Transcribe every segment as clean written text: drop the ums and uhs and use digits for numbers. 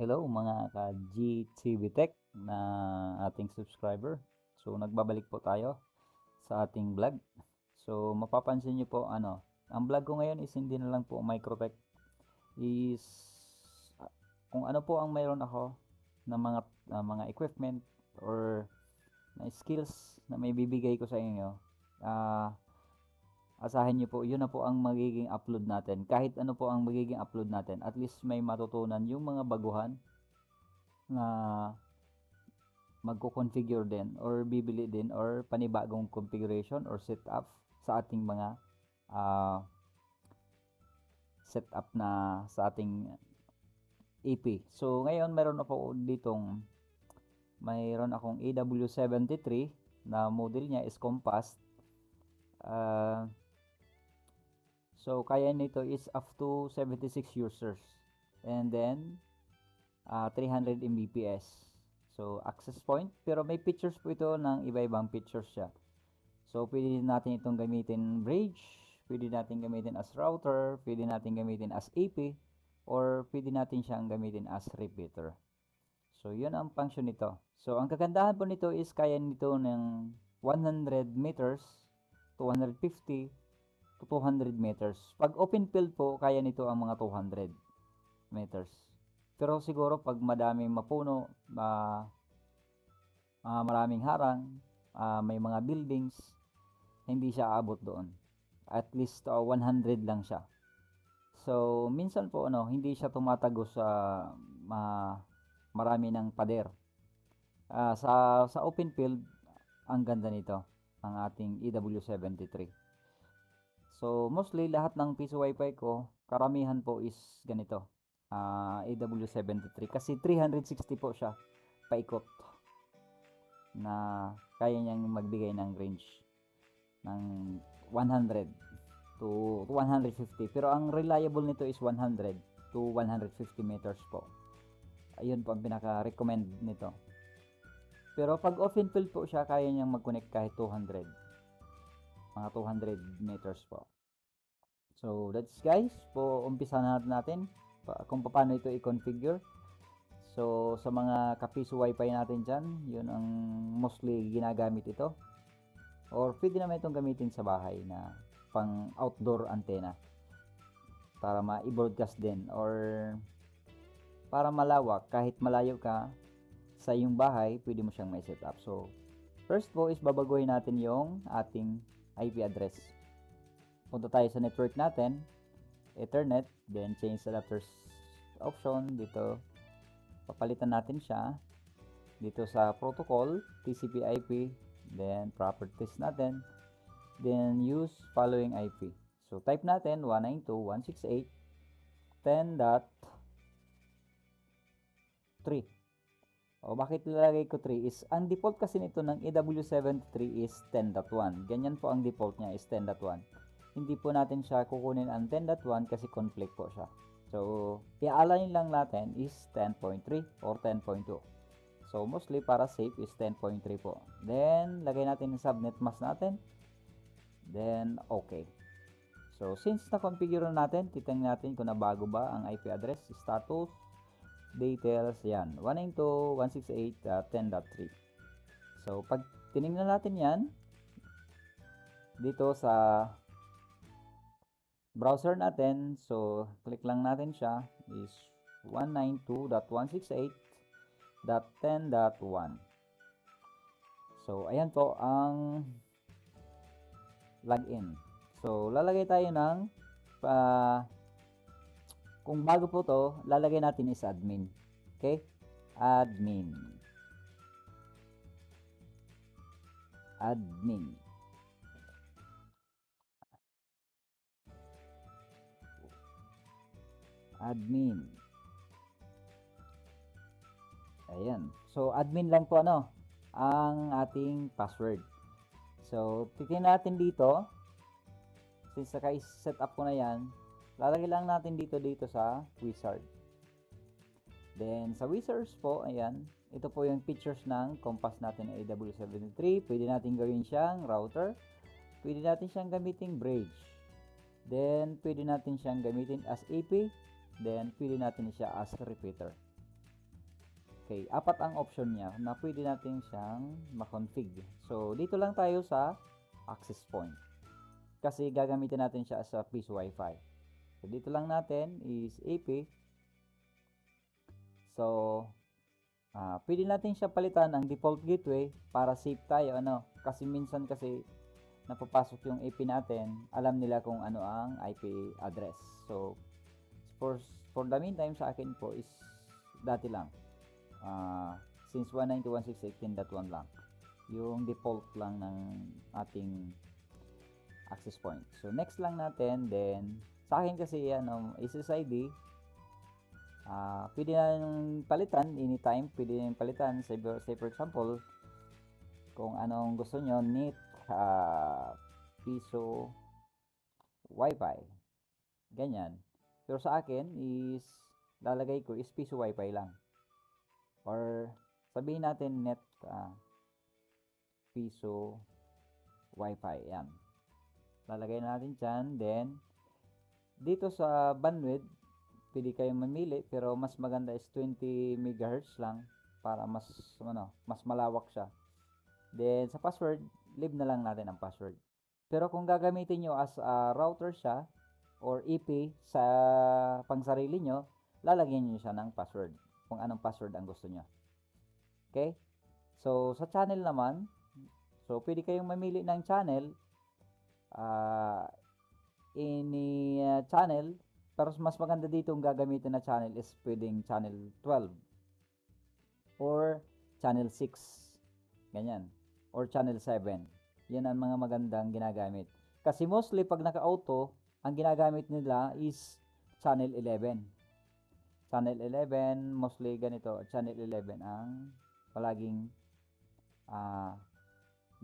Hello mga ka-GTV Tech na ating subscriber. So nagbabalik po tayo sa ating vlog. So mapapansin niyo po ang vlog ko ngayon is hindi na lang po microtech, is kung ano po ang mayroon ako na mga equipment or na skills na may bibigay ko sa inyo. ah Asahin niyo po, yun na po ang magiging upload natin. Kahit ano po ang magiging upload natin, at least may matutunan yung mga baguhan na magko-configure din or bibili din or panibagong configuration or setup sa ating mga uh, setup na sa ating EP. So ngayon mayroon akong AW73 na model niya is compass. Uh, so kaya nito is up to 76 users and then 300 Mbps. So access point, pero may features po ito ng iba-ibang features siya. So, pwede natin itong gamitin bridge, pwede natin gamitin as router, pwede natin gamitin as AP, or pwede natin siyang gamitin as repeater. So, yun ang function nito. So, ang kagandahan po nito is kaya nito ng 100 meters, 250 to 200 meters. Pag open field po, kaya nito ang mga 200 meters. Pero siguro pag madaming mapuno, maraming harang, may mga buildings, hindi siya aabot doon. At least 100 lang siya. So, minsan po hindi siya tumatagos sa marami ng pader. Sa open field, ang ganda nito, ang ating EW73. So, mostly lahat ng piso wifi ko, karamihan po is ganito. EW73 kasi 360 po siya paikot na kaya niyang magbigay ng range ng 100 to 150, pero ang reliable nito is 100 to 150 meters po. Ayun po ang pinaka recommend nito. Pero pag open field po siya, kaya niyang mag-connect kahit 200, mga 200 meters po. So that's guys, po umpisa na natin kung paano ito i-configure. So sa mga kapiso wifi natin dyan, yun ang mostly ginagamit ito, or pwede naman itong gamitin sa bahay na pang outdoor antenna para ma-broadcast din, or para malawak kahit malayo ka sa iyong bahay, pwede mo siyang may setup. So first po is babaguhin natin yung ating IP address. Punta tayo sa network natin, Ethernet, then change adapters option. Dito papalitan natin siya dito sa protocol, TCP IP, then properties natin, then use following IP. So type natin 192.168.10.3. O bakit nilalagay ko 3 is ang default kasi nito ng AW73 is 10.1. Ganyan po ang default niya is 10.1. Hindi po natin siya kukunin ang 10.1 kasi conflict po siya. So, i-align lang natin is 10.3 or 10.2. So, mostly para safe is 10.3 po. Then, lagay natin yung subnet mask natin. Then, okay. So, since na-configure natin, titingnan natin kung nabago ba ang IP address, status, details, yan. 192.168.10.3. So, pag tinignan natin yan, dito sa browser natin, so, click lang natin siya, is 192.168.10.1. So, ayan po ang login. So, lalagay tayo ng kung bago po to, lalagay natin is admin. Okay? Admin. Admin. Admin. Ayan. So, admin lang po ang ating password. So, titingnan natin dito. Since naka-set up ko na yan, lalagay lang natin dito sa wizard. Then, sa wizards po, ayan, ito po yung features ng compass natin na AW73. Pwede natin gawin siyang router. Pwede natin siyang gamitin bridge. Then, pwede natin siyang gamitin as AP. Then, pwede natin siya as repeater. Okay, apat ang option niya na pwede natin siyang ma-config. So, dito lang tayo sa access point. Kasi gagamitin natin siya as a piece Wi-Fi. So, dito lang natin is AP. So, pwede natin siya palitan ang default gateway para safe tayo, ano. Kasi minsan kasi napapasok yung AP natin, alam nila kung ano ang IP address. So, for the meantime sa akin po is dati lang. Since 192.168.10.1 lang. Yung default lang ng ating access point. So, next lang natin, then, sa akin kasi yan, SSID, pwede nang palitan anytime, pwede nang palitan, say for example, kung anong gusto nyo, NIT, piso, Wi-Fi, ganyan. Pero sa akin is, lalagay ko is piso Wi-Fi lang. Or, sabihin natin net, piso, Wi-Fi, yan. Lalagay natin dyan, then, dito sa bandwidth, pwede kayong mamili, pero mas maganda is 20 MHz lang, para mas, mas malawak siya. Then, sa password, leave na lang natin ang password. Pero kung gagamitin nyo as a router siya, or EP sa pangsarili nyo, lalagyan nyo siya ng password. Kung anong password ang gusto nyo. Okay? So, sa channel naman, so, pwede kayong mamili ng channel, any channel, pero mas maganda dito ang gagamitin na channel is pwedeng channel 12 or channel 6, ganyan, or channel 7. Yan ang mga magandang ginagamit. Kasi mostly pag naka-auto, ang ginagamit nila is channel 11. Channel 11, mostly ganito, channel 11 ang palaging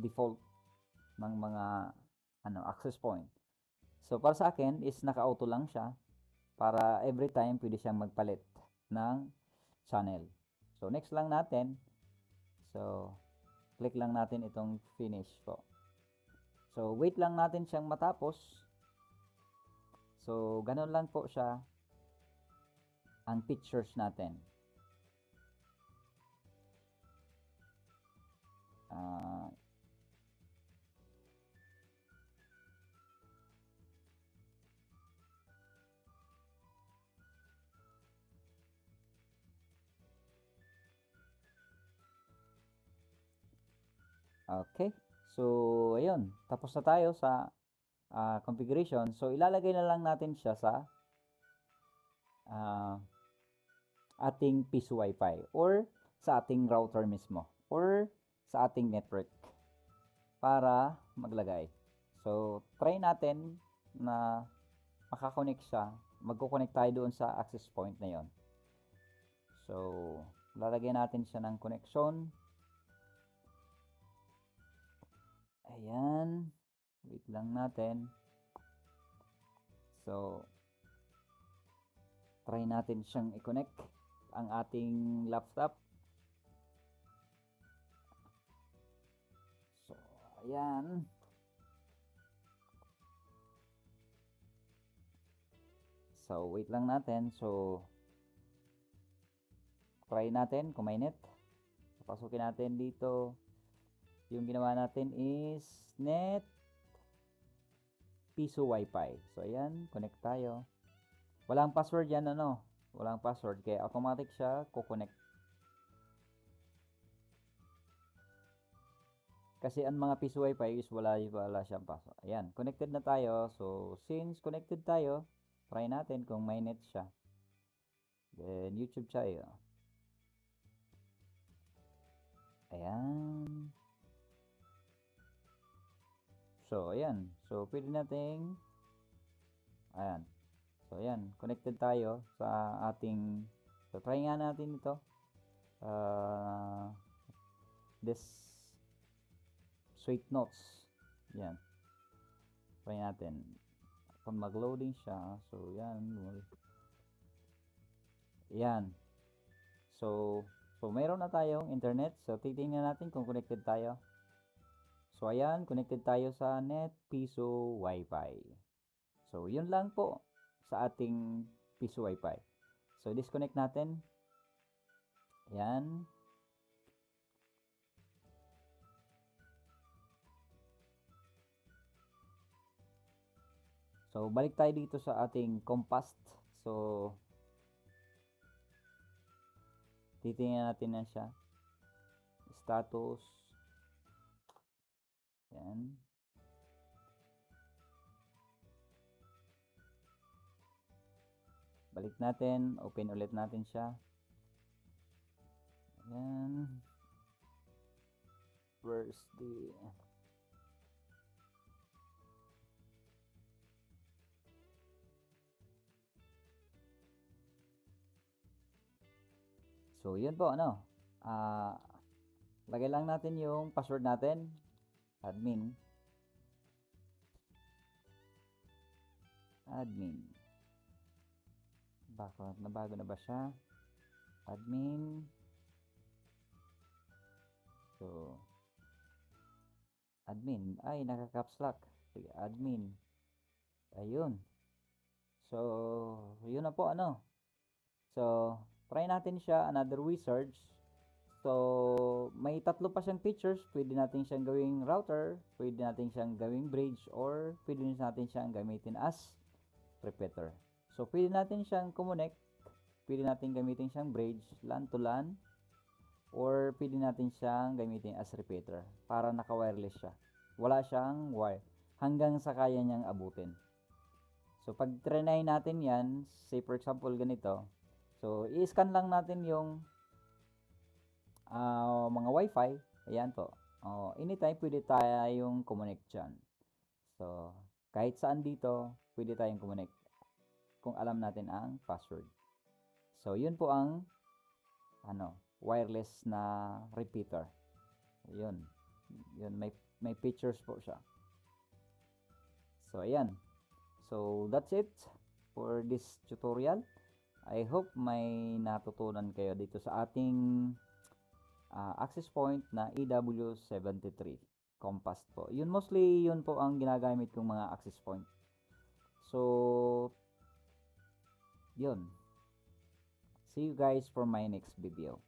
default ng mga access point. So, para sa akin is naka-auto lang siya para every time pwede siyang magpalit ng channel. So, next lang natin. So, click lang natin itong finish po. So, wait lang natin siyang matapos. So, ganun lang po siya ang pictures natin. Okay. So, ayun. Tapos na tayo sa configuration. So, ilalagay na lang natin siya sa ating piece Wi-Fi or sa ating router mismo or sa ating network para maglagay. So, try natin na makakonect siya. Magko-connect tayo doon sa access point na yon. So, lalagyan natin siya ng connection. Ayan. Wait lang natin. So, try natin siyang i-connect ang ating laptop. So, ayan. So, wait lang natin. So, try natin kung may net. Pasukin natin dito. Yung ginawa natin is net piso Wi-Fi. So, ayan. Connect tayo. Walang password yan, Walang password. Kaya automatic siya kukonect. Kasi ang mga piso Wi-Fi is wala siyang password. Ayan. Connected na tayo. So, since connected tayo, try natin kung may net siya. Then, YouTube tayo. Ayan. So, ayan. So, pwede nating ayan. So, ayan. Connected tayo sa ating so, try nga natin ito. This sweet notes. Ayan. Try natin. Kung mag-loading siya. So, ayan. Ayan. So, mayroon na tayong internet. So, titingnan natin kung connected tayo. So, ayan. Connected tayo sa Net Piso Wi-Fi. So, yun lang po sa ating piso Wi-Fi. So, disconnect natin. Ayan. So, balik tayo dito sa ating compass. So, titingnan natin na siya. Status. Ayan. Balik natin. Open ulit natin siya. Ayan. Where's the... So, yun po, ano. Lagay lang natin yung password natin. Admin. Nabago na ba siya? Admin. So, admin. Ay, naka-caps lock. Sige, admin. Ayun. So, yun na po, ano. So, try natin siya, another wizards. So, may tatlo pa siyang features. Pwede natin siyang gawing router, pwede natin siyang gawing bridge, or pwede natin siyang gamitin as repeater. So, pwede natin siyang connect, pwede natin gamitin siyang bridge, LAN to LAN, or pwede natin siyang gamitin as repeater para naka-wireless siya. Wala siyang wire hanggang sa kaya niyang abutin. So, pag trinay natin yan, say for example ganito, so, i-scan lang natin yung mga wifi. Ayan po. Anytime pwede tayong connect dyan. So, kahit saan dito, pwede tayong connect kung alam natin ang password. So, yun po ang wireless na repeater. Yun. May features po siya. So, ayan. So, that's it for this tutorial. I hope may natutunan kayo dito sa ating access point na EW73 compass po. Yun mostly yun po ang ginagamit kong mga access point. So, yun. See you guys for my next video.